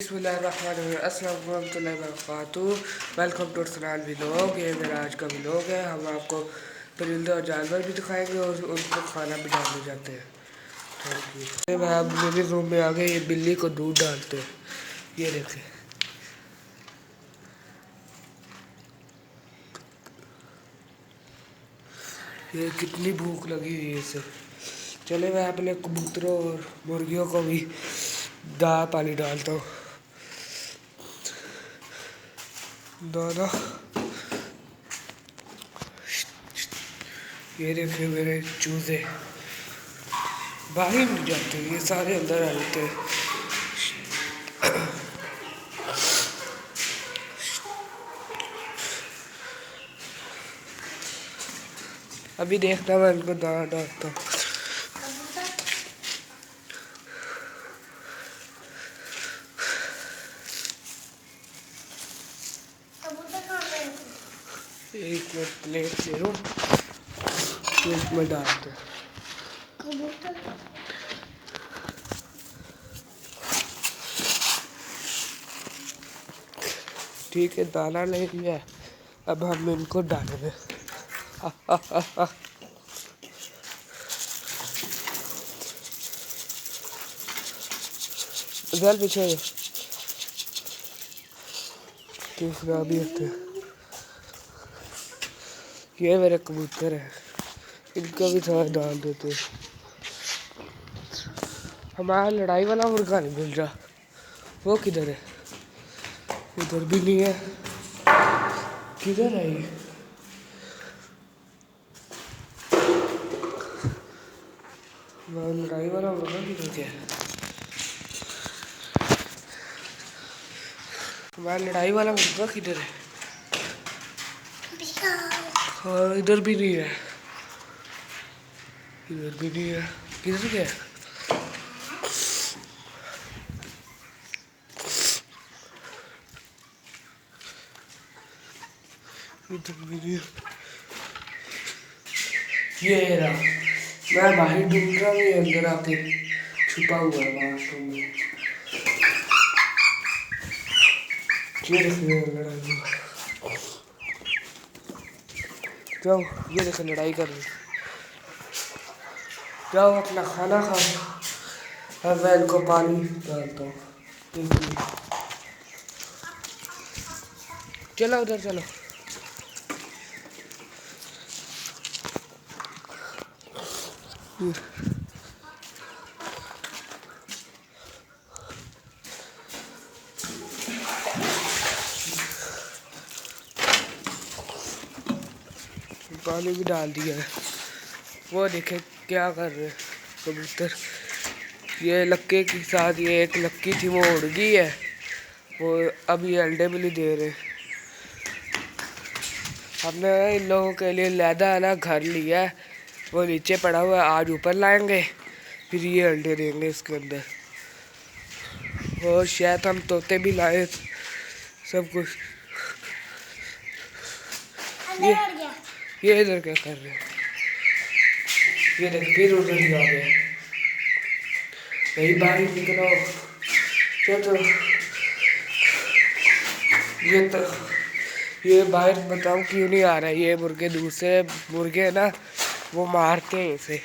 Welcome to सनान vlog. ये मेरा आज का व्लॉग है। हम आपको परिंदे और जानवर भी दिखाएंगे और उनको खाना भी डालने जाते हैं। Thank you. मैं अब मेरे रूम में आ गए। ये बिल्ली को दूध डालते हैं। ये देखें, ये कितनी भूख लगी हुई है इसे। चले मैं अपने कबूतरों और मुर्गियों को भी दाना पानी डालता हूँ। दाना, ये देखिए मेरे चूजे बाहर नहीं जाते, ये सारे अंदर आ जाते हैं। अभी देखना मैं इनको दाना डालता हूँ। एक मैं प्लेट ले लूँ, इसमें डालते हैं। ठीक है, दाना ले लिया है। अब हम इनको डालेंगे। जल पीछे तीसरा भी होते हैं। ये मेरे कबूतर है, इनको भी थोड़ा डाल देते हैं। हमारा लड़ाई वाला मुर्गा नहीं मिल रहा, वो किधर है? इधर भी नहीं है। किधर है ये? लड़ाई वाला मुर्गा किधर गया? हमारा लड़ाई वाला मुर्गा किधर है? हाँ, इधर भी नहीं है। इधर भी नहीं है। किधर गया? इधर भी नहीं है। ये रहा, मैं बाहर ढूंढ रहा हूँ, ये अंदर आके छुपा हुआ है बाथरूम में। ये देखिए लड़ाई, जाओ, ये देखो लड़ाई कर रही। जाओ अपना खाना खाओ। अब मैं इनको पानी डालता हूँ। चलो उधर चलो। पानी भी डाल दिया है। वो देखे क्या कर रहे हैं कबूतर। ये लक्के के साथ, ये एक लक्की थी वो उड़ गई है। वो अभी अंडे भी नहीं दे रहे। हमने इन लोगों के लिए लैदा वाला घर लिया है, वो नीचे पड़ा हुआ है। आज ऊपर लाएंगे, फिर ये अंडे देंगे इसके अंदर। और शायद हम तोते भी लाए, सब कुछ। ये इधर क्या कर रहे हैं? ये देख, फिर उधर ही आ गए। नहीं बाहर निकलो। चलो ये बाहर बताओ क्यों नहीं आ रहा है? ये मुर्गे, दूसरे मुर्गे है ना, वो मारते हैं इसे।